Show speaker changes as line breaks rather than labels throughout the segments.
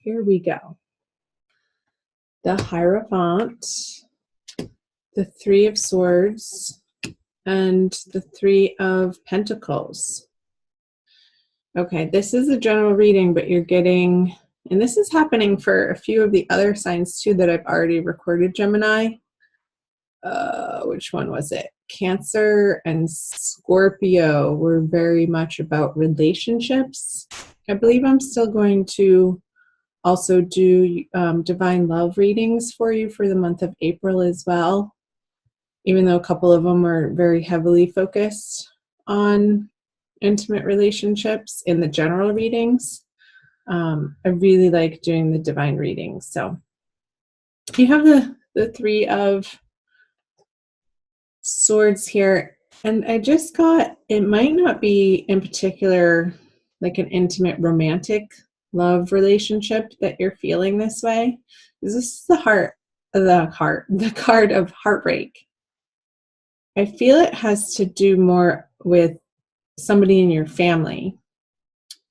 here we go. The Hierophant, the Three of Swords, and the Three of Pentacles. Okay, this is a general reading, but you're getting, and this is happening for a few of the other signs too that I've already recorded, Gemini. Which one was it? Cancer and Scorpio were very much about relationships. I believe I'm still going to also do divine love readings for you for the month of April as well, even though a couple of them are very heavily focused on intimate relationships in the general readings. I really like doing the divine readings. So you have the Three of Swords here, and I just got, it might not be in particular like an intimate romantic love relationship that you're feeling this way. This is the card of heartbreak. I feel it has to do more with somebody in your family,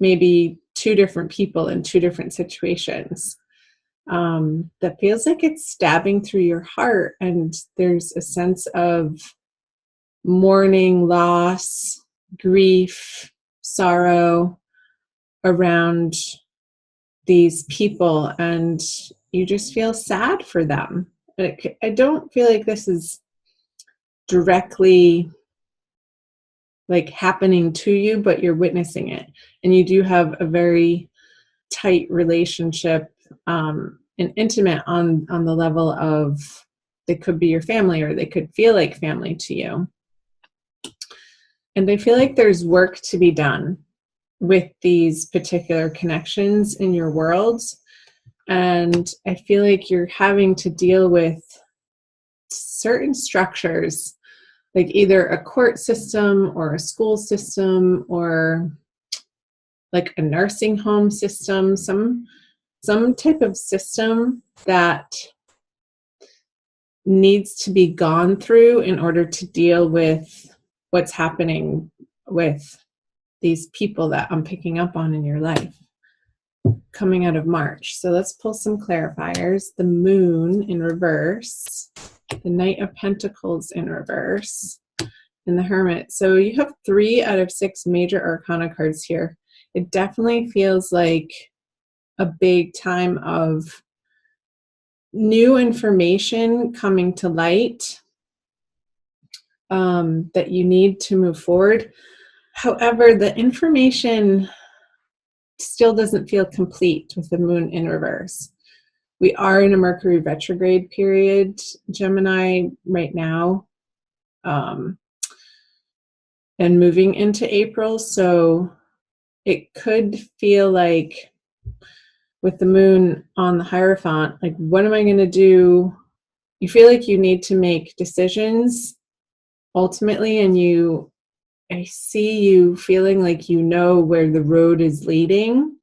maybe two different people in two different situations. That feels like it's stabbing through your heart, and there's a sense of mourning, loss, grief, sorrow around these people, and you just feel sad for them. I don't feel like this is directly like happening to you, but you're witnessing it, and you do have a very tight relationship and intimate on the level of, they could be your family or they could feel like family to you. And I feel like there's work to be done with these particular connections in your worlds, and I feel like you're having to deal with certain structures, like either a court system or a school system or like a nursing home system, some type of system that needs to be gone through in order to deal with what's happening with these people that I'm picking up on in your life coming out of March. So let's pull some clarifiers. The Moon in reverse, the Knight of Pentacles in reverse, and the Hermit. So you have 3 out of 6 major arcana cards here. It definitely feels like a big time of new information coming to light that you need to move forward. However, the information still doesn't feel complete with the Moon in reverse. We are in a Mercury retrograde period, Gemini, right now, and moving into April. So it could feel like with the Moon on the Hierophant, like, what am I going to do? You feel like you need to make decisions ultimately, and I see you feeling like you know where the road is leading,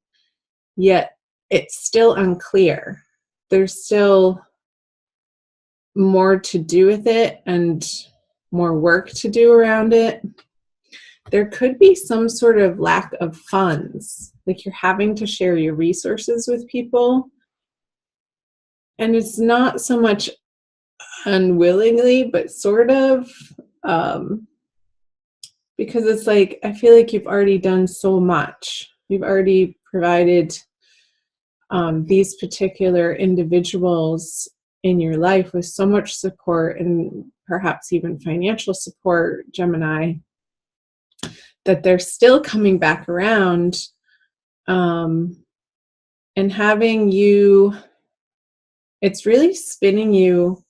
yet it's still unclear. There's still more to do with it and more work to do around it. There could be some sort of lack of funds, like you're having to share your resources with people. And it's not so much unwillingly, but sort of, because it's like, I feel like you've already done so much. You've already provided these particular individuals in your life with so much support, and perhaps even financial support, Gemini, that they're still coming back around, and having you, it's really spinning you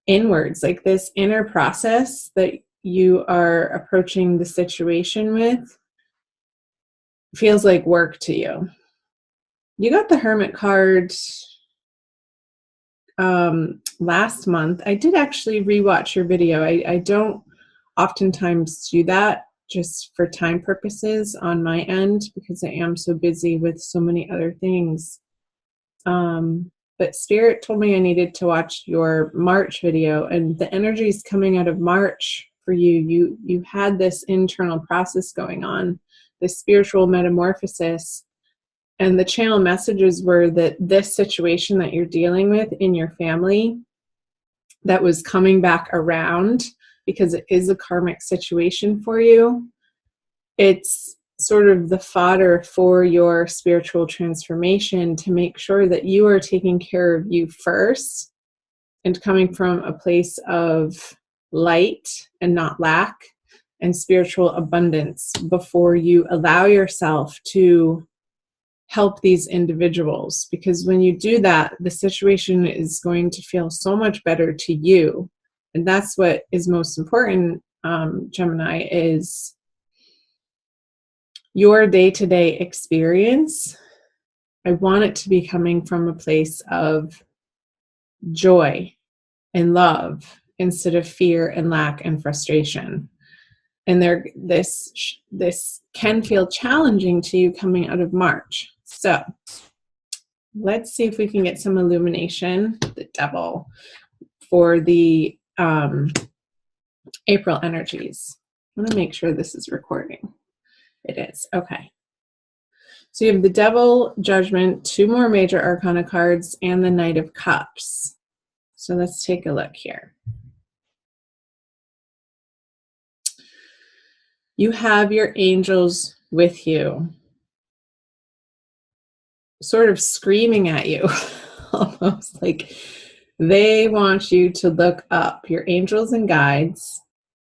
inwards, like this inner process that you are approaching the situation with feels like work to you. You got the Hermit card last month. I did actually rewatch your video. I don't oftentimes do that just for time purposes on my end because I am so busy with so many other things. But Spirit told me I needed to watch your March video, and the energies coming out of March for you, you had this internal process going on, this spiritual metamorphosis And the channel messages were that this situation that you're dealing with in your family that was coming back around, because it is a karmic situation for you, it's sort of the fodder for your spiritual transformation to make sure that you are taking care of you first and coming from a place of light and not lack and spiritual abundance before you allow yourself to help these individuals. Because when you do that, the situation is going to feel so much better to you. And that's what is most important, Gemini, is your day-to-day experience. I want it to be coming from a place of joy and love instead of fear and lack and frustration. And this can feel challenging to you coming out of March. So let's see if we can get some illumination, the devil, for the April energies. I want to make sure this is recording. It is. Okay. So you have the Devil, Judgment, 2 more major arcana cards, and the Knight of Cups. So let's take a look here. You have your angels with you, sort of screaming at you, almost like they want you to look up. Your angels and guides,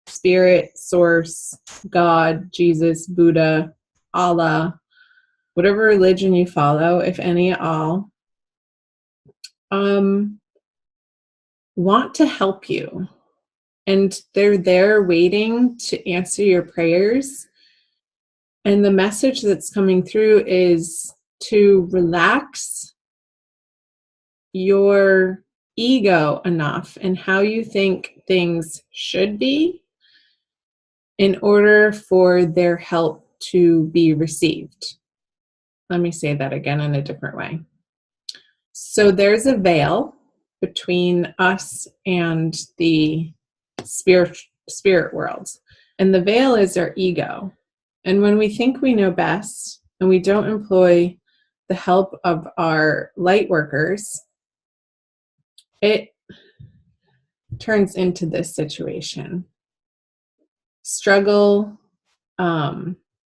Spirit, Source, God, Jesus, Buddha, Allah, whatever religion you follow, if any at all, want to help you. And they're there waiting to answer your prayers. And the message that's coming through is to relax your ego enough and how you think things should be in order for their help to be received. Let me say that again in a different way. So there's a veil between us and the spirit world. And the veil is our ego. And when we think we know best and we don't employ the help of our light workers, it turns into this situation. Struggle,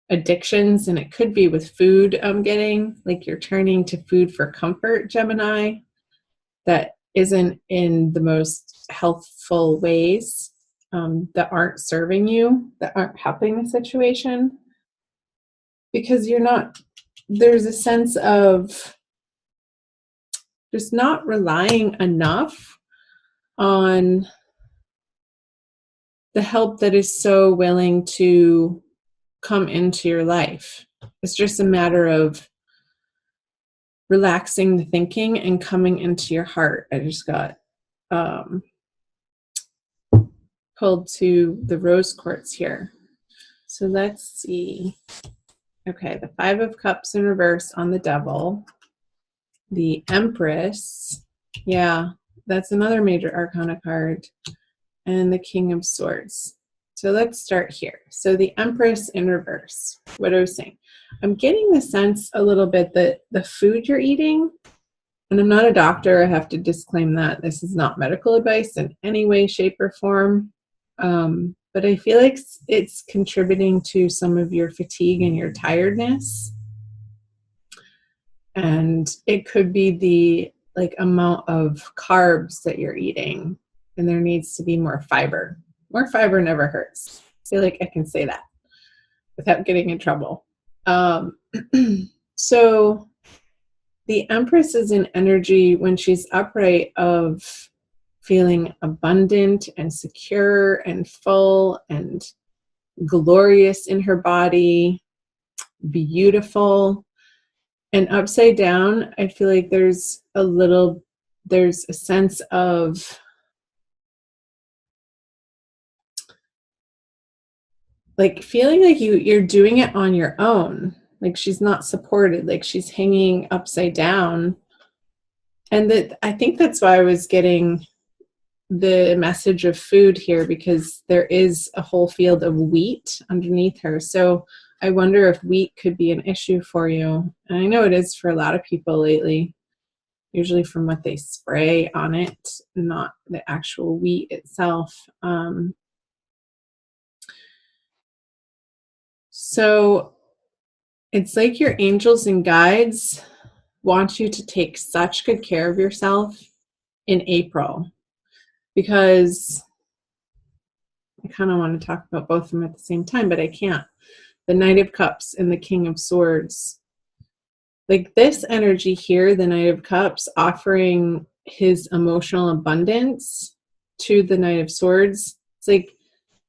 addictions, and it could be with food. I'm getting like you're turning to food for comfort, Gemini, that isn't in the most healthful ways, that aren't serving you, that aren't helping the situation, because there's a sense of just not relying enough on the help that is so willing to come into your life. It's just a matter of relaxing the thinking and coming into your heart. I just got pulled to the rose quartz here. So let's see. Okay, the 5 of Cups in reverse on the Devil. The Empress. Yeah, that's another major arcana card. And the King of Swords. So let's start here. So the Empress in reverse. What I was saying. I'm getting the sense a little bit that the food you're eating, and I'm not a doctor, I have to disclaim that. This is not medical advice in any way, shape, or form. But I feel like it's contributing to some of your fatigue and your tiredness. And it could be the amount of carbs that you're eating. And there needs to be more fiber. More fiber never hurts. I feel like I can say that without getting in trouble. So the Empress is an energy when she's upright of feeling abundant and secure and full and glorious in her body, beautiful. And upside down, I feel like there's a sense of like feeling like you're doing it on your own. Like she's not supported, like she's hanging upside down. And I think that's why I was getting the message of food here, because there is a whole field of wheat underneath her. So I wonder if wheat could be an issue for you. And I know it is for a lot of people lately, usually from what they spray on it, not the actual wheat itself. So it's like your angels and guides want you to take such good care of yourself in April, because I kind of want to talk about both of them at the same time, but I can't. The Knight of Cups and the King of Swords. Like this energy here, the Knight of Cups, offering his emotional abundance to the Knight of Swords. It's like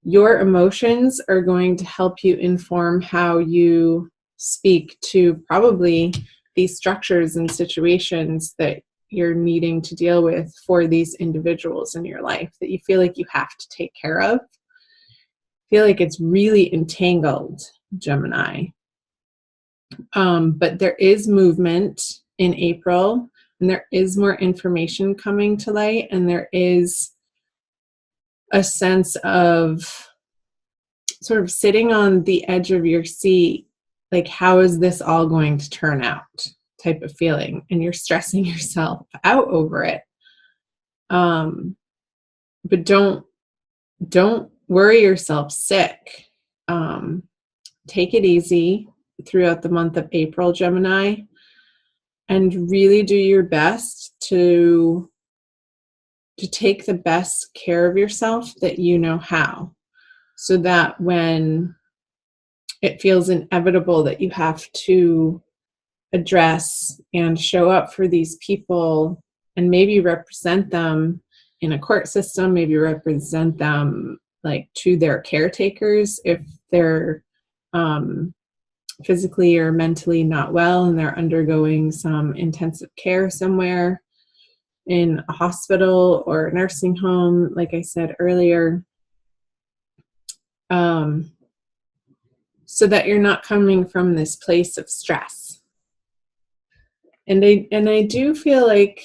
your emotions are going to help you inform how you speak to probably these structures and situations that you're needing to deal with for these individuals in your life that you feel like you have to take care of. I feel like it's really entangled, Gemini. But there is movement in April, and there is more information coming to light, and there is a sense of sort of sitting on the edge of your seat, like, how is this all going to turn out type of feeling, and you're stressing yourself out over it. But don't worry yourself sick. Take it easy throughout the month of April, Gemini, and really do your best to take the best care of yourself that you know how, so that when it feels inevitable that you have to address and show up for these people and maybe represent them in a court system, maybe represent them like to their caretakers if they're physically or mentally not well and they're undergoing some intensive care somewhere in a hospital or a nursing home, like I said earlier, so that you're not coming from this place of stress. And I do feel like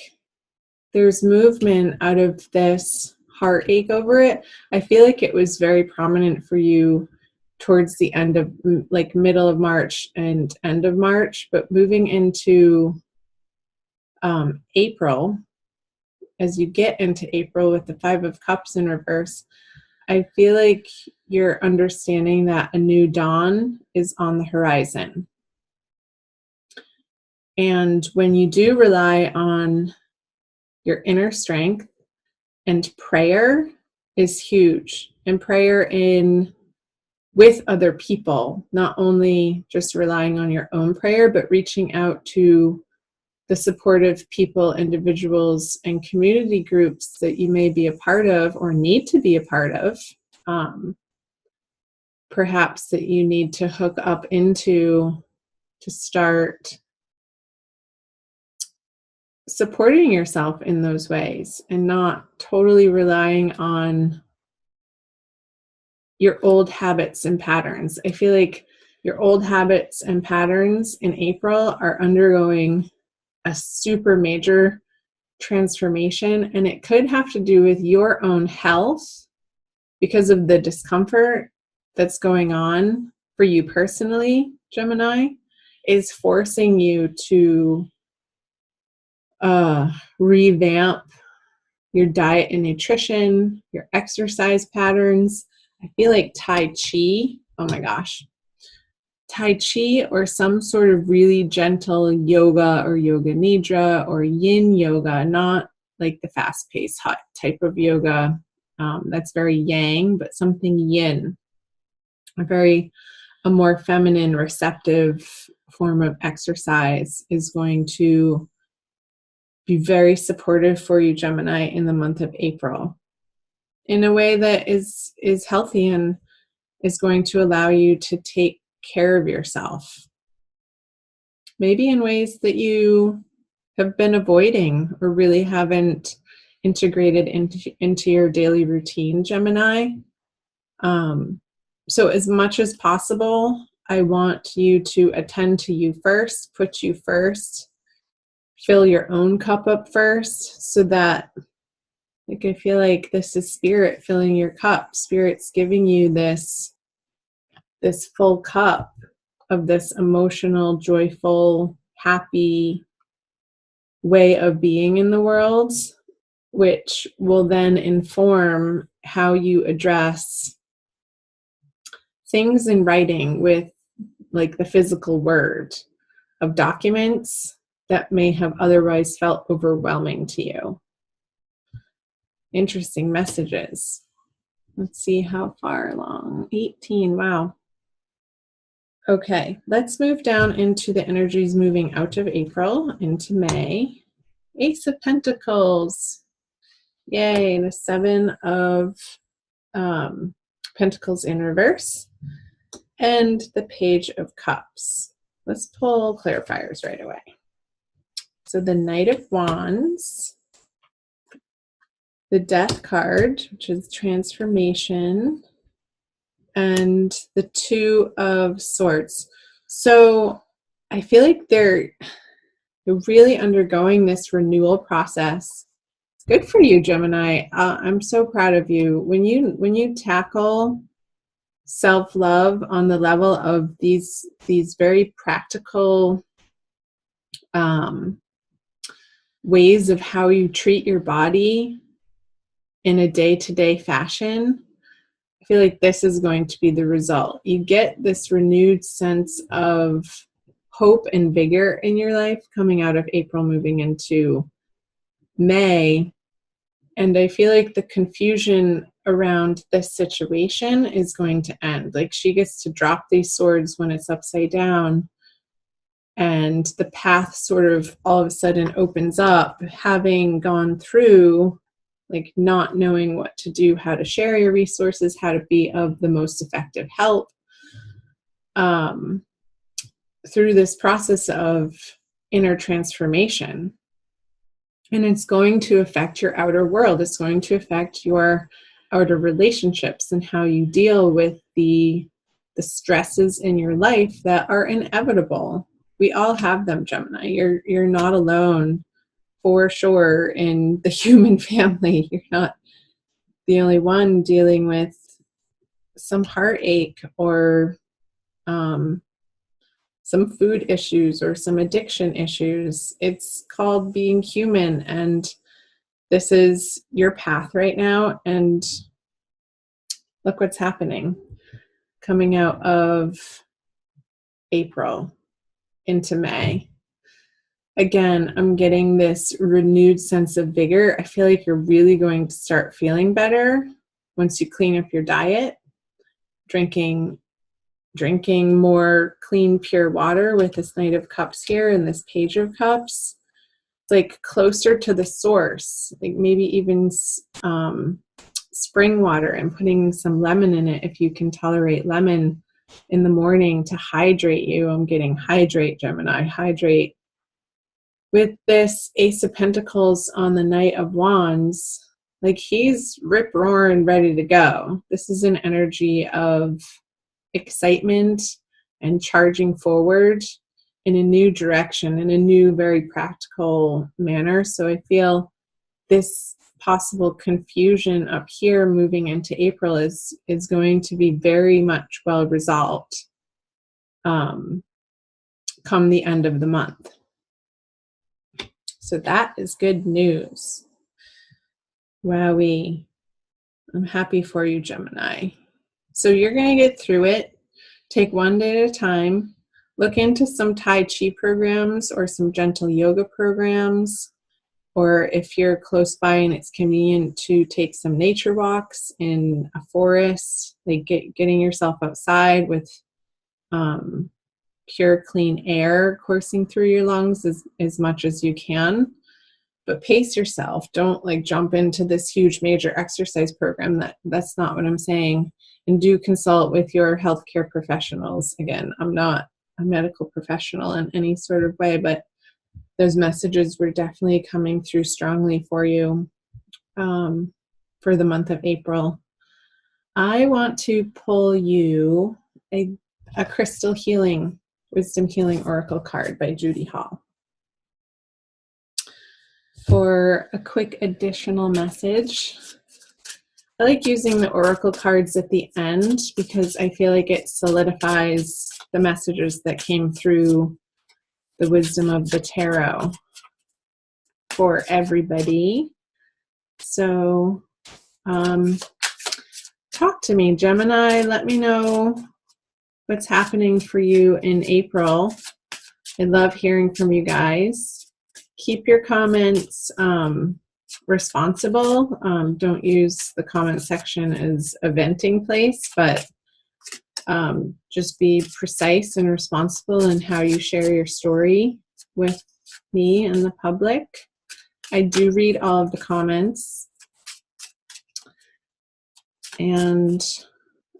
there's movement out of this heartache over it. I feel like it was very prominent for you towards the end of, like, middle of March and end of March, but moving into April, as you get into April with the Five of Cups in reverse, I feel like you're understanding that a new dawn is on the horizon. And when you do rely on your inner strength, and prayer is huge, and prayer in with other people, not only just relying on your own prayer, but reaching out to the supportive people, individuals, and community groups that you may be a part of or need to be a part of. Perhaps that you need to hook up into to start supporting yourself in those ways and not totally relying on your old habits and patterns. I feel like your old habits and patterns in April are undergoing a super major transformation, and it could have to do with your own health because of the discomfort that's going on for you personally. Gemini is forcing you to revamp your diet and nutrition, your exercise patterns. I feel like Tai Chi, oh my gosh, Tai Chi or some sort of really gentle yoga or yoga nidra or yin yoga, not like the fast-paced hot type of yoga that's very yang, but something yin, a more feminine, receptive form of exercise is going to be very supportive for you, Gemini, in the month of April, in a way that is healthy and is going to allow you to take care of yourself, maybe in ways that you have been avoiding or really haven't integrated into your daily routine, Gemini. So as much as possible, I want you to attend to you first, put you first, fill your own cup up first, so that, like, I feel like this is spirit filling your cup. Spirit's giving you this full cup of this emotional, joyful, happy way of being in the world, which will then inform how you address things in writing with like the physical word of documents that may have otherwise felt overwhelming to you. Interesting messages. Let's see how far along. 18, wow. Okay, let's move down into the energies moving out of April into May. Ace of Pentacles. Yay, the Seven of Pentacles in reverse. And the Page of Cups. Let's pull clarifiers right away. So the Knight of Wands, the Death card, which is transformation, and the Two of Swords. So I feel like they're really undergoing this renewal process. Good for you, Gemini. I'm so proud of you. When you tackle self-love on the level of these very practical ways of how you treat your body in a day-to-day fashion, I feel like this is going to be the result. You get this renewed sense of hope and vigor in your life coming out of April, moving into May. And I feel like the confusion around this situation is going to end. Like she gets to drop these swords when it's upside down, and the path sort of all of a sudden opens up, having gone through like not knowing what to do, how to share your resources, how to be of the most effective help through this process of inner transformation. And it's going to affect your outer world. It's going to affect your outer relationships and how you deal with the stresses in your life that are inevitable. We all have them, Gemini. You're not alone for sure in the human family. You're not the only one dealing with some heartache or some food issues or some addiction issues. It's called being human, and this is your path right now. And look what's happening coming out of April into May. Again, I'm getting this renewed sense of vigor. I feel like you're really going to start feeling better once you clean up your diet, drinking more clean, pure water with this Knight of Cups here and this Page of Cups. It's like closer to the source, like maybe even spring water, and putting some lemon in it if you can tolerate lemon in the morning to hydrate you. I'm getting hydrate, Gemini, hydrate. With this Ace of Pentacles on the Knight of Wands, like he's rip-roaring ready to go. This is an energy of excitement and charging forward in a new direction, in a new, very practical manner. So I feel this possible confusion up here moving into April is going to be very much well resolved come the end of the month. So that is good news. Wowee. I'm happy for you, Gemini. So you're going to get through it. Take one day at a time. Look into some Tai Chi programs or some gentle yoga programs. Or if you're close by and it's convenient to take some nature walks in a forest, like getting yourself outside with pure, clean air coursing through your lungs as much as you can. But pace yourself. Don't like jump into this huge major exercise program. That's not what I'm saying. And do consult with your healthcare professionals. Again, I'm not a medical professional in any sort of way, but those messages were definitely coming through strongly for you for the month of April. I want to pull you a crystal healing, wisdom healing oracle card by Judy Hall for a quick additional message. I like using the oracle cards at the end because I feel like it solidifies the messages that came through the wisdom of the tarot for everybody. So talk to me, Gemini. Let me know what's happening for you in April. I love hearing from you guys. Keep your comments responsible. Don't use the comment section as a venting place, but just be precise and responsible in how you share your story with me and the public. I do read all of the comments, and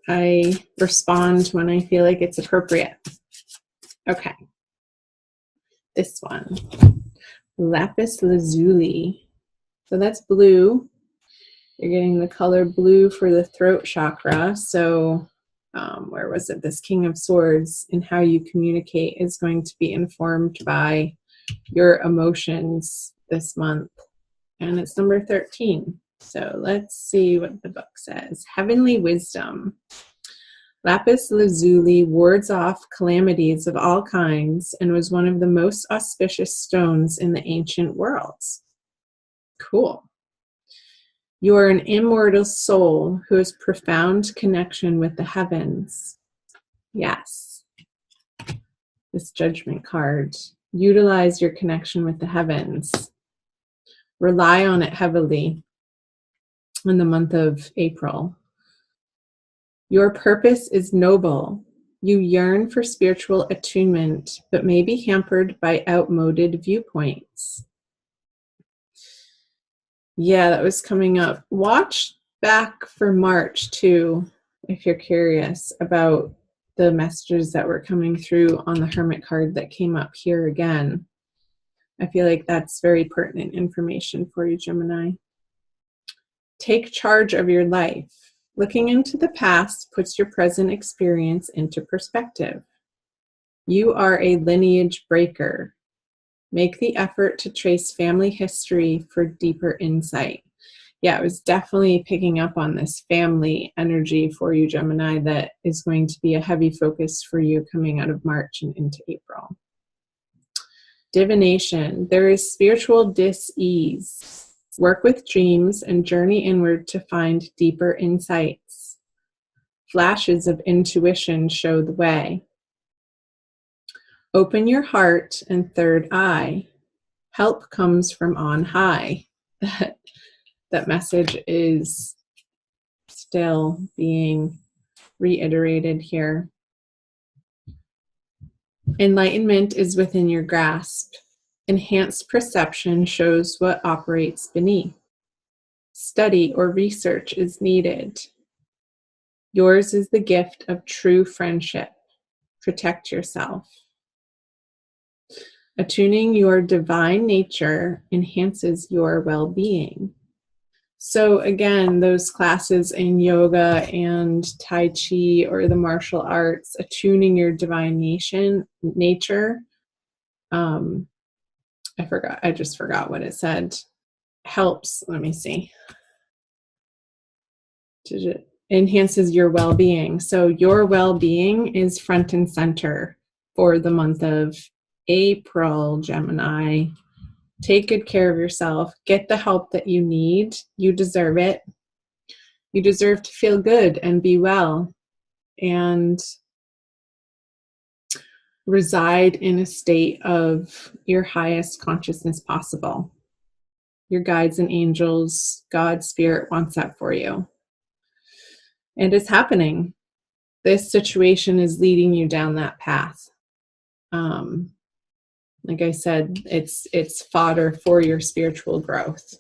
I respond when I feel like it's appropriate. Okay. This one, lapis lazuli. So that's blue. You're getting the color blue for the throat chakra. So where was it? This King of Swords, and how you communicate is going to be informed by your emotions this month. And it's number 13. So let's see what the book says. Heavenly wisdom. Lapis lazuli wards off calamities of all kinds and was one of the most auspicious stones in the ancient worlds. Cool. You are an immortal soul who has profound connection with the heavens. Yes. This judgment card. Utilize your connection with the heavens. Rely on it heavily in the month of April. Your purpose is noble. You yearn for spiritual attunement, but may be hampered by outmoded viewpoints. Yeah, that was coming up. Watch back for March too, if you're curious about the messages that were coming through on the Hermit card that came up here again. I feel like that's very pertinent information for you, Gemini. Take charge of your life. Looking into the past puts your present experience into perspective. You are a lineage breaker. Make the effort to trace family history for deeper insight. Yeah, I was definitely picking up on this family energy for you, Gemini, that is going to be a heavy focus for you coming out of March and into April. Divination. There is spiritual dis-ease. Work with dreams and journey inward to find deeper insights. Flashes of intuition show the way. Open your heart and third eye. Help comes from on high. That message is still being reiterated here. Enlightenment is within your grasp. Enhanced perception shows what operates beneath. Study or research is needed. Yours is the gift of true friendship. Protect yourself. Attuning your divine nature enhances your well-being. So again, those classes in yoga and Tai Chi or the martial arts, attuning your divine nature, I just forgot what it said, helps, let me see. It enhances your well-being. So your well-being is front and center for the month of April, Gemini. Take good care of yourself. Get the help that you need. You deserve it. You deserve to feel good and be well and reside in a state of your highest consciousness possible. Your guides and angels, God, Spirit wants that for you. And it's happening. This situation is leading you down that path. Like I said, it's fodder for your spiritual growth.